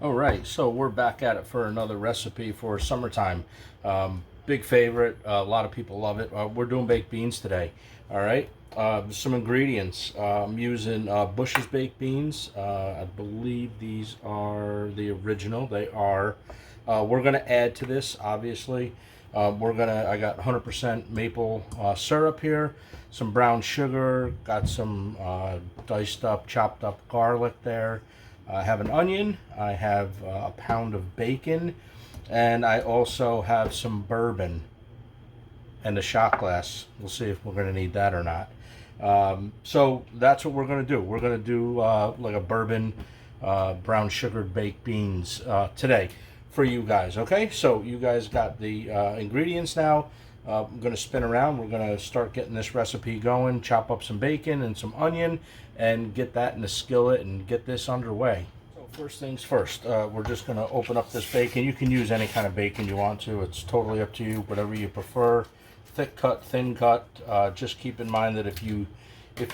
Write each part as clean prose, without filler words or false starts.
All right, so we're back at it for another recipe for summertime. Big favorite. A lot of people love it. We're doing baked beans today. All right. Some ingredients. I'm using Bush's baked beans. I believe these are the original. They are. We're gonna add to this, obviously. I got 100% maple syrup here. Some brown sugar. Got some diced up, chopped up garlic there. I have an onion, I have a pound of bacon, and I also have some bourbon and a shot glass. We'll see if we're going to need that or not. So that's what we're going to do. We're going to do like a bourbon, brown sugared baked beans today for you guys. Okay, so you guys got the ingredients now. I'm going to spin around. We're going to start getting this recipe going. Chop up some bacon and some onion and get that in the skillet and get this underway. So first things first, we're just going to open up this bacon. You can use any kind of bacon you want to. It's totally up to you, whatever you prefer. Thick cut, thin cut. Just keep in mind that if you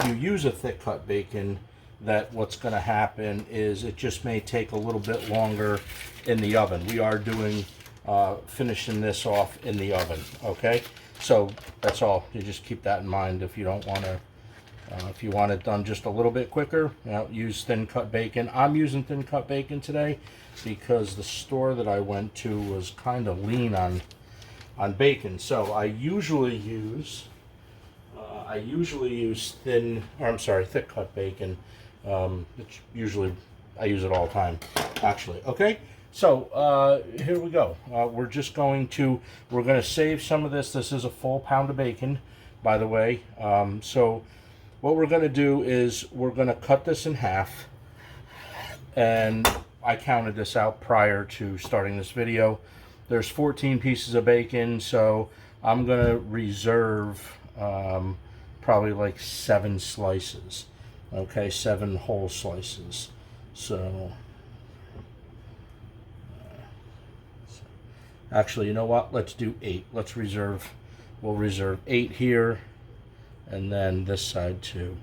use a thick cut bacon, that what's going to happen is it just may take a little bit longer in the oven. We are doing finishing this off in the oven. Okay, so that's all. You just keep that in mind. If you don't want to, if you want it done just a little bit quicker, use thin cut bacon. I'm using thin cut bacon today because the store that I went to was kind of lean on bacon. So I usually use thick cut bacon. It's usually, I use it all the time, actually. Okay. So here we go. We're going to save some of this. This is a full pound of bacon, by the way. So what we're going to do is we're going to cut this in half. And I counted this out prior to starting this video. There's 14 pieces of bacon, so I'm going to reserve probably like 7 slices. Okay, 7 whole slices. So actually, you know what? Let's do 8. We'll reserve 8 here, and then this side too.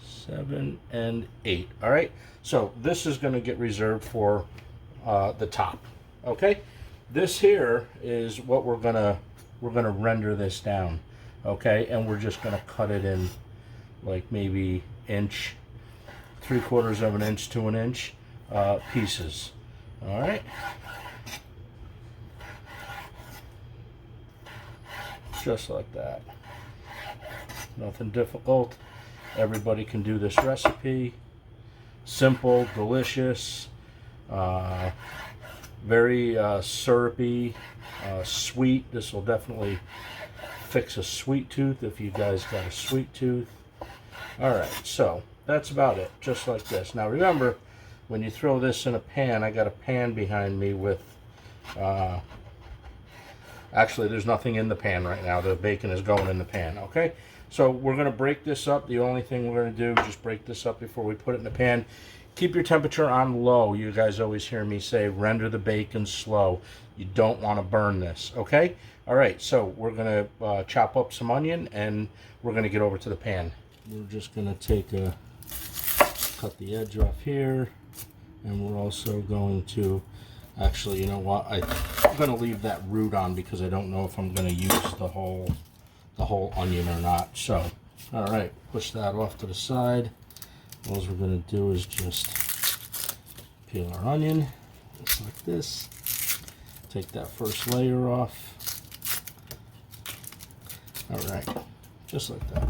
7 and 8. All right. So this is going to get reserved for the top. Okay. This here is what we're gonna render this down. Okay, and we're just gonna cut it in like maybe inch, 3/4 of an inch to an inch. Pieces. All right. Just like that. Nothing difficult. Everybody can do this recipe. Simple, delicious, very syrupy, sweet. This will definitely fix a sweet tooth if you guys got a sweet tooth. All right, so that's about it. Just like this. Now remember, when you throw this in a pan, I got a pan behind me with, actually there's nothing in the pan right now. The bacon is going in the pan, okay? So we're gonna break this up. The only thing we're gonna do is just break this up before we put it in the pan. Keep your temperature on low. You guys always hear me say, render the bacon slow. You don't wanna burn this, okay? All right, so we're gonna chop up some onion and we're gonna get over to the pan. We're just gonna cut the edge off here. And we're also going to, actually, you know what? I'm going to leave that root on because I don't know if I'm going to use the whole onion or not. So, all right, push that off to the side. All we're going to do is just peel our onion, just like this. Take that first layer off. All right, just like that.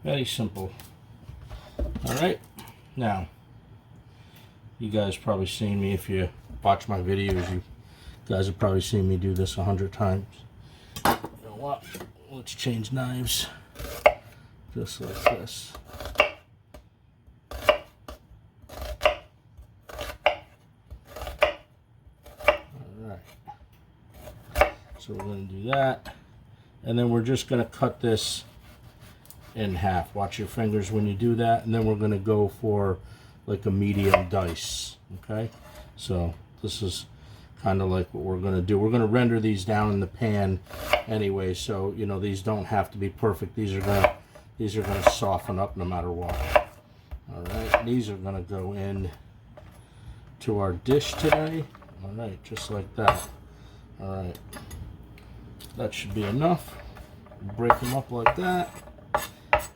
Very simple. All right, now, you guys probably seen me, if you watch my videos, you guys have probably seen me do this 100 times. You know what? Let's change knives. Just like this. Alright. So we're going to do that. And then we're just going to cut this in half. Watch your fingers when you do that. And then we're going to go for like a medium dice. Okay, so this is kind of like what we're going to do. We're going to render these down in the pan anyway, so you know these don't have to be perfect. These are going to soften up no matter what. These are going to go in to our dish today. All right, just like that. All right, that should be enough. Break them up like that,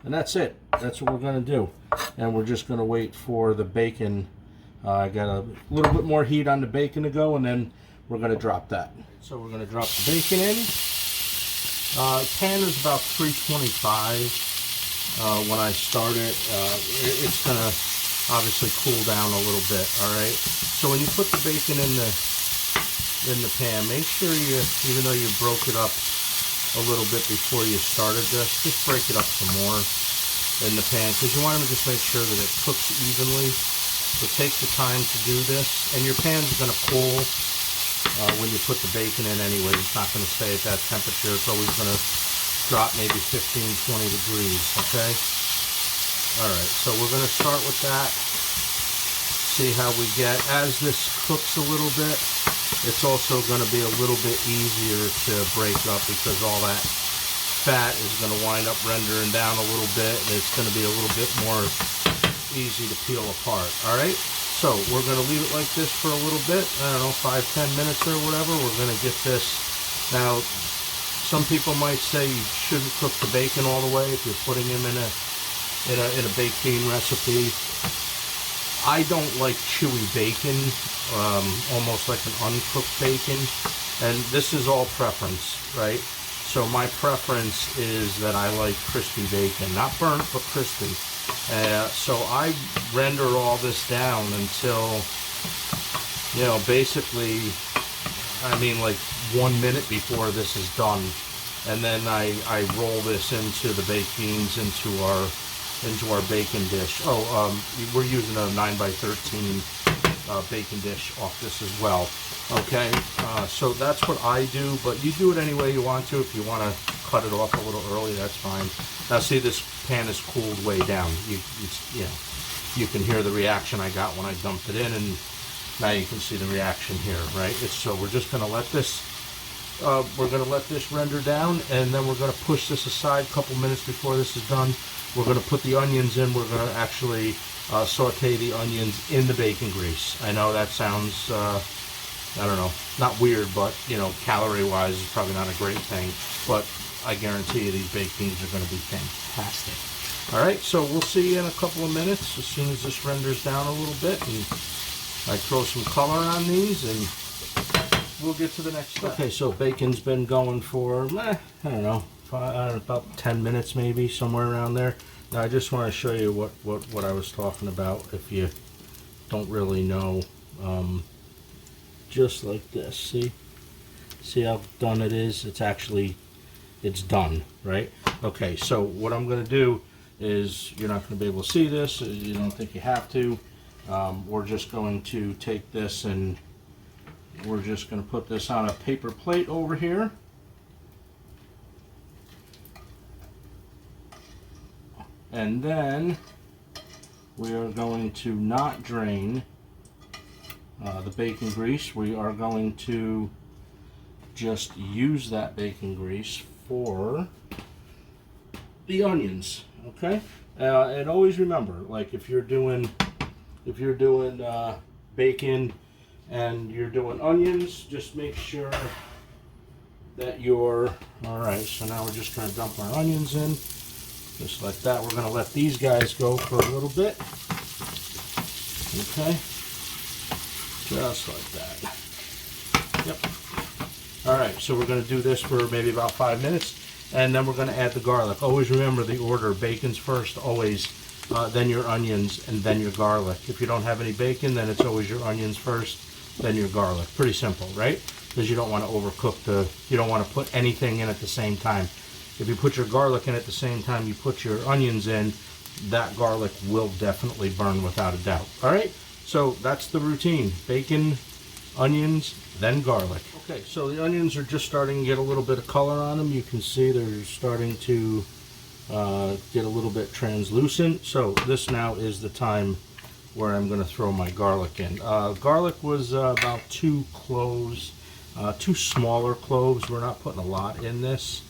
and that's it. That's what we're going to do. And we're just going to wait for the bacon. I got a little bit more heat on the bacon to go, and then we're going to drop that. So we're going to drop the bacon in. Pan is about 325 when I start it. It's going to obviously cool down a little bit. All right. So when you put the bacon in the pan, make sure you, even though you broke it up a little bit before you started this, just break it up some more in the pan, because you want to just make sure that it cooks evenly. So take the time to do this, and your pan's going to cool when you put the bacon in anyway. It's not going to stay at that temperature. It's always going to drop maybe 15-20 degrees, okay? All right, so we're going to start with that. See how we get. As this cooks a little bit, it's also going to be a little bit easier to break up, because all that fat is going to wind up rendering down a little bit, and it's going to be a little bit more easy to peel apart. All right, so we're going to leave it like this for a little bit. I don't know, 5-10 minutes or whatever. We're going to get this. Now, some people might say you shouldn't cook the bacon all the way if you're putting them in a baked bean recipe. I don't like chewy bacon, almost like an uncooked bacon, and this is all preference, right? So my preference is that I like crispy bacon, not burnt, but crispy. So I render all this down until, you know, basically, I mean, like 1 minute before this is done, and then I roll this into the baked beans into our bacon dish. We're using a 9x13 bacon dish off this as well. Okay, so that's what I do, but you do it any way you want to. If you want to cut it off a little early, that's fine. Now see, this pan is cooled way down. You know, you can hear the reaction I got when I dumped it in, and now you can see the reaction here, right? So we're just going to let this render down, and then we're going to push this aside a couple minutes before this is done. We're going to put the onions in. We're going to actually saute the onions in the bacon grease. I know that sounds, I don't know, not weird, but, you know, calorie-wise, it's probably not a great thing. But I guarantee you these baked beans are going to be fantastic. All right, so we'll see you in a couple of minutes as soon as this renders down a little bit, and I throw some color on these, and we'll get to the next step. Okay, so bacon's been going for, I don't know, about 10 minutes maybe, somewhere around there. Now I just want to show you what I was talking about if you don't really know. Just like this, see how done it is? It's done, right? Okay, so what I'm going to do is, you're not going to be able to see this, you don't think you have to. We're just going to take this and we're just going to put this on a paper plate over here. And then we are going to not drain the bacon grease. We are going to just use that bacon grease for the onions, okay? And always remember, like if you're doing bacon and you're doing onions, just make sure that you're, all right, so now we're just going to dump our onions in, just like that. We're going to let these guys go for a little bit, okay? Just like that. Yep. All right, so we're going to do this for maybe about 5 minutes, and then we're going to add the garlic. Always remember the order: bacon's first, always, then your onions, and then your garlic. If you don't have any bacon, then it's always your onions first, then your garlic. Pretty simple, right? Because you don't want to overcook you don't want to put anything in at the same time. If you put your garlic in at the same time you put your onions in, that garlic will definitely burn without a doubt. All right? So that's the routine: bacon, onions, then garlic. Okay, so the onions are just starting to get a little bit of color on them. You can see they're starting to get a little bit translucent. So this now is the time where I'm going to throw my garlic in. Garlic was about 2 cloves, 2 smaller cloves. We're not putting a lot in this,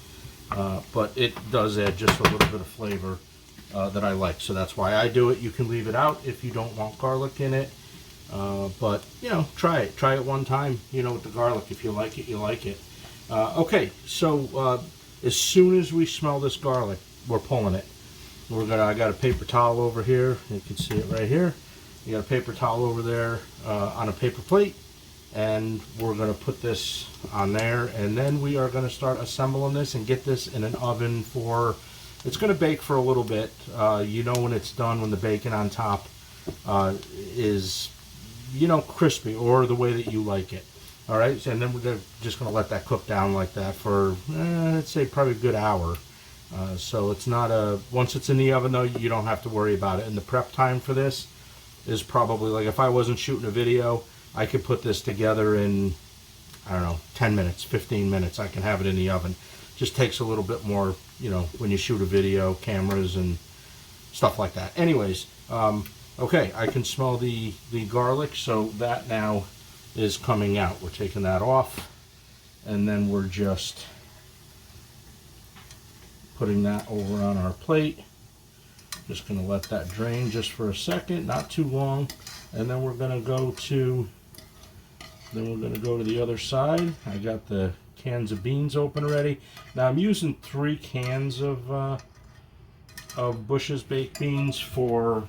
but it does add just a little bit of flavor that I like. So that's why I do it. You can leave it out if you don't want garlic in it. But, you know, try it. Try it one time, you know, with the garlic. If you like it, you like it. Okay, so as soon as we smell this garlic, we're pulling it. I got a paper towel over here. You can see it right here. You got a paper towel over there on a paper plate. And we're going to put this on there. And then we are going to start assembling this and get this in an oven for... It's going to bake for a little bit. You know when it's done, when the bacon on top is, you know, crispy or the way that you like it. All right, and then we're just going to let that cook down like that for, I'd say, probably a good hour. So it's not a, once it's in the oven though, you don't have to worry about it. And the prep time for this is probably, like if I wasn't shooting a video, I could put this together in, I don't know, 10 minutes, 15 minutes. I can have it in the oven. Just takes a little bit more, you know, when you shoot a video, cameras and stuff like that. Anyways, okay, I can smell the garlic, so that now is coming out. We're taking that off, and then we're just putting that over on our plate. Just going to let that drain just for a second, not too long, and then we're going to go to the other side. I got the cans of beans open already. Now I'm using 3 cans of Bush's baked beans for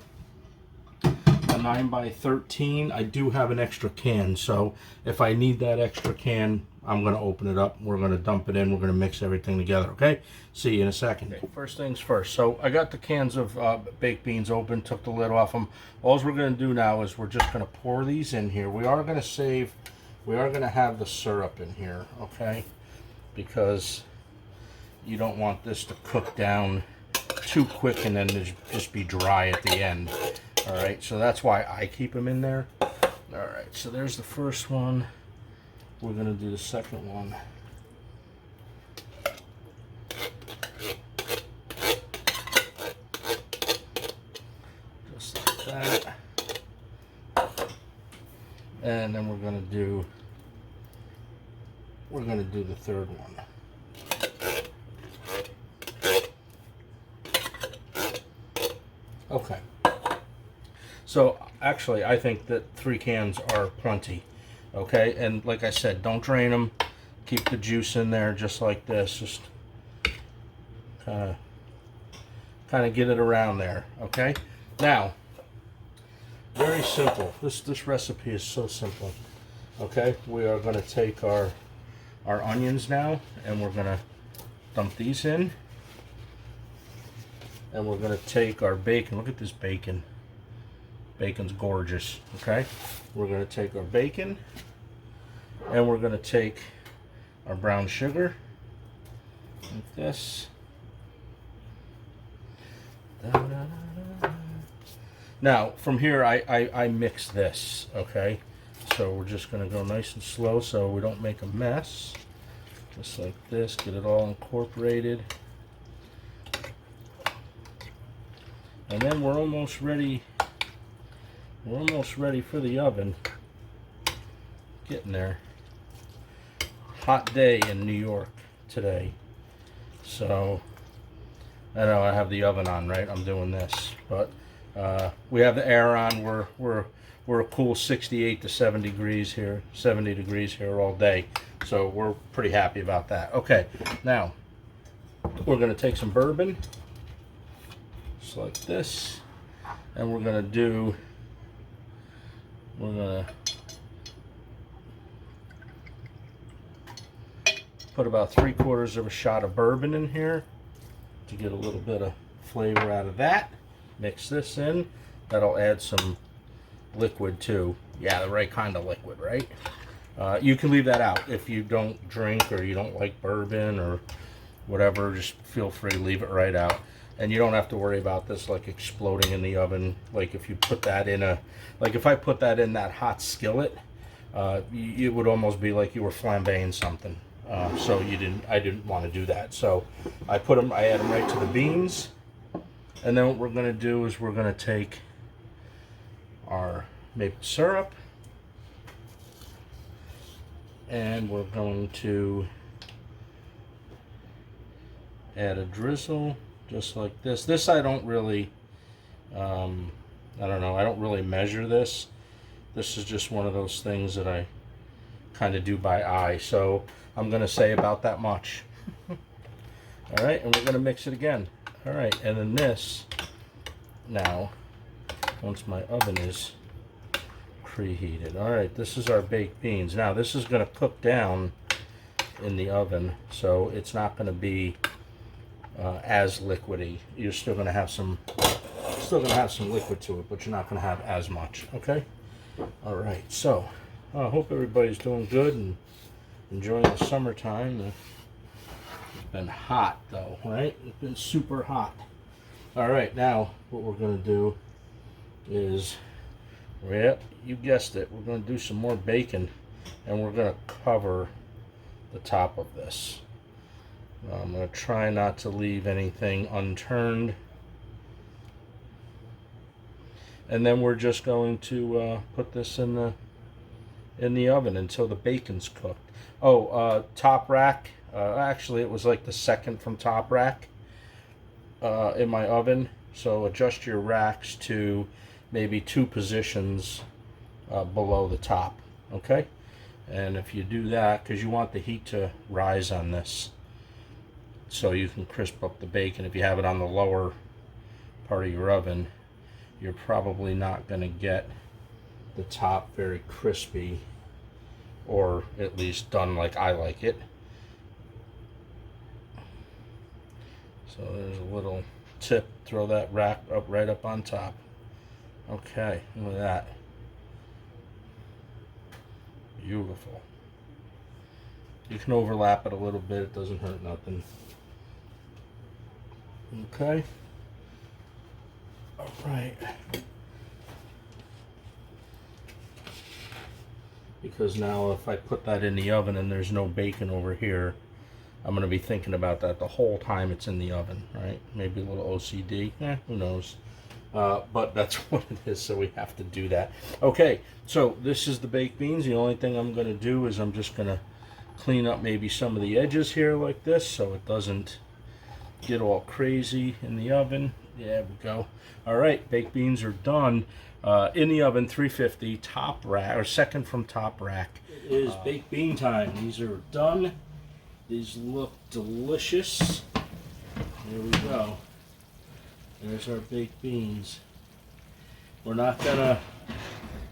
a 9x13. I do have an extra can, so if I need that extra can, I'm going to open it up. We're going to dump it in. We're going to mix everything together, okay? See you in a second. Okay, first things first. So I got the cans of baked beans open, took the lid off them. All we're going to do now is we're just going to pour these in here. We are going to have the syrup in here, okay? Because you don't want this to cook down too quick and then just be dry at the end. All right, so that's why I keep them in there. All right, so there's the first one. We're going to do the second one. Just like that. And then we're going to do the third one. Okay. So actually I think that 3 cans are plenty. Okay, and like I said, don't drain them. Keep the juice in there just like this. Just kind of get it around there. Okay. Now, very simple. This recipe is so simple. Okay, we are going to take our onions now, and we're going to dump these in, and we're going to take our bacon. Look at this bacon. Bacon's gorgeous. Okay, we're going to take our bacon, and we're going to take our brown sugar like this. Now from here I mix this. Okay, so we're just going to go nice and slow so we don't make a mess. Just like this, get it all incorporated, and then we're almost ready. We're almost ready for the oven. Getting there. Hot day in New York today. So I know I have the oven on, right? I'm doing this, but we have the air on. We're a cool 68 to 70 degrees here, 70 degrees here all day. So we're pretty happy about that. Okay, now we're going to take some bourbon, just like this, and we're going to put about 3/4 of a shot of bourbon in here to get a little bit of flavor out of that. Mix this in. That'll add some liquid too. Yeah, the right kind of liquid, right? You can leave that out if you don't drink or you don't like bourbon or whatever. Just feel free to leave it right out. And you don't have to worry about this like exploding in the oven. Like if you put that in like if I put that in that hot skillet, it would almost be like you were flambeing something. So I didn't want to do that. So I add them right to the beans. And then what we're going to do is we're going to take our maple syrup, and we're going to add a drizzle just like this. This I don't really, I don't know, I don't really measure this. This is just one of those things that I kind of do by eye. So I'm going to say about that much. All right, and we're going to mix it again. All right, and then this, now, once my oven is preheated. All right, this is our baked beans. Now, this is going to cook down in the oven, so it's not going to be as liquidy. You're still going to have some liquid to it, but you're not going to have as much. Okay. All right. So I hope everybody's doing good and enjoying the summertime. It's been hot though, right? It's been super hot. All right. Now what we're going to do is, yep, you guessed it. We're going to do some more bacon, and we're going to cover the top of this. I'm going to try not to leave anything unturned. And then we're just going to put this in the oven until the bacon's cooked. Oh, top rack. Actually, it was like the second from top rack in my oven. So adjust your racks to maybe 2 positions below the top. Okay? And if you do that, because you want the heat to rise on this, so you can crisp up the bacon. If you have it on the lower part of your oven, you're probably not going to get the top very crispy, or at least done like I like it. So there's a little tip. Throw that rack up right up on top. Okay, look at that. Beautiful. You can overlap it a little bit. It doesn't hurt nothing. Okay. All right. Because now if I put that in the oven and there's no bacon over here, I'm going to be thinking about that the whole time it's in the oven, right? Maybe a little OCD. Who knows? But that's what it is, so we have to do that. Okay, so this is the baked beans. The only thing I'm going to do is I'm just going to clean up maybe some of the edges here like this so it doesn't get all crazy in the oven. There we go. All right, baked beans are done. In the oven, 350, top rack, or second from top rack. It is baked bean time. These are done. These look delicious. There we go. There's our baked beans. We're gonna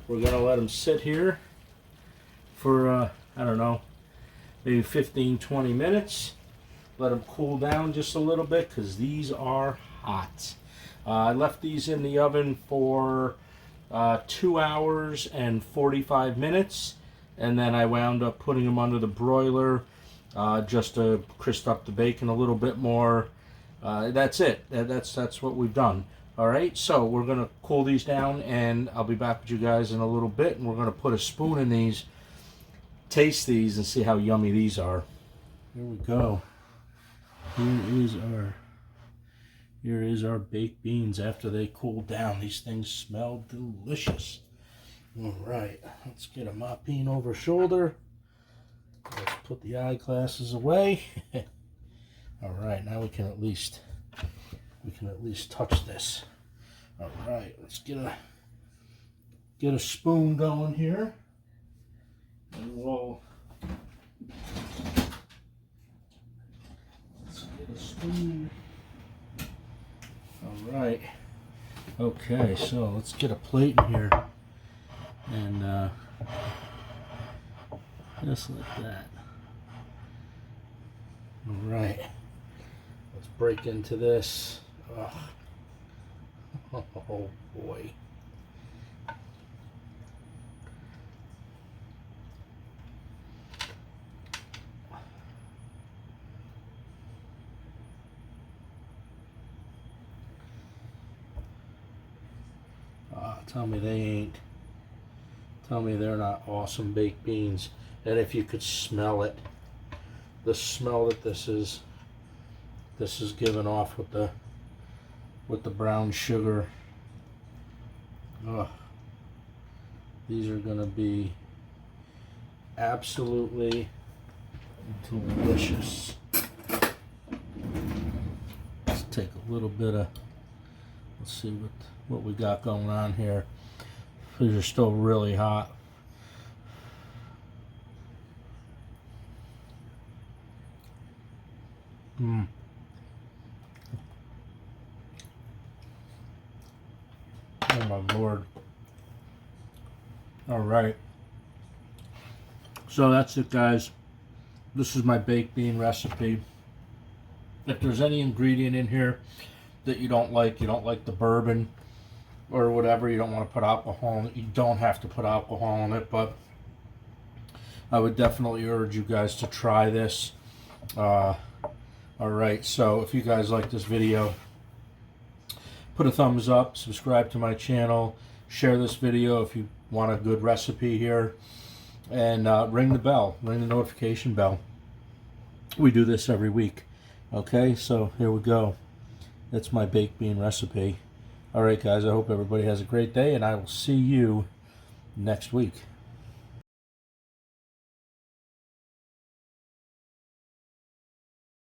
let them sit here for I don't know, maybe 15-20 minutes. Let them cool down just a little bit because these are hot. I left these in the oven for 2 hours and 45 minutes, and then I wound up putting them under the broiler just to crisp up the bacon a little bit more. That's it. That's what we've done. All right, so we're gonna cool these down, and I'll be back with you guys in a little bit, and we're gonna put a spoon in these, taste these, and see how yummy these are. Here we go. Here is our baked beans after they cool down. These things smell delicious. All right, let's get a mopping over shoulder. Let's put the eyeglasses away. All right, now we can at least touch this. All right, let's get a spoon going here, and let's get a spoon. All right. Okay, so let's get a plate in here, and just like that. All right. Let's break into this. Oh boy. Tell me they ain't. Tell me they're not awesome baked beans. And if you could smell it, the smell that this is given off with the brown sugar. These are gonna be absolutely delicious. Let's take a little bit of, let's see what we got going on here. These are still really hot. Oh my Lord. All right. So that's it, guys. This is my baked bean recipe. If there's any ingredient in here that you don't like the bourbon or whatever, you don't want to put alcohol in it, you don't have to put alcohol in it, but I would definitely urge you guys to try this. Alright, so if you guys like this video, put a thumbs up, subscribe to my channel, share this video if you want a good recipe here, and ring the bell, ring the notification bell. We do this every week. Okay, so here we go. That's my baked bean recipe. Alright guys, I hope everybody has a great day, and I will see you next week.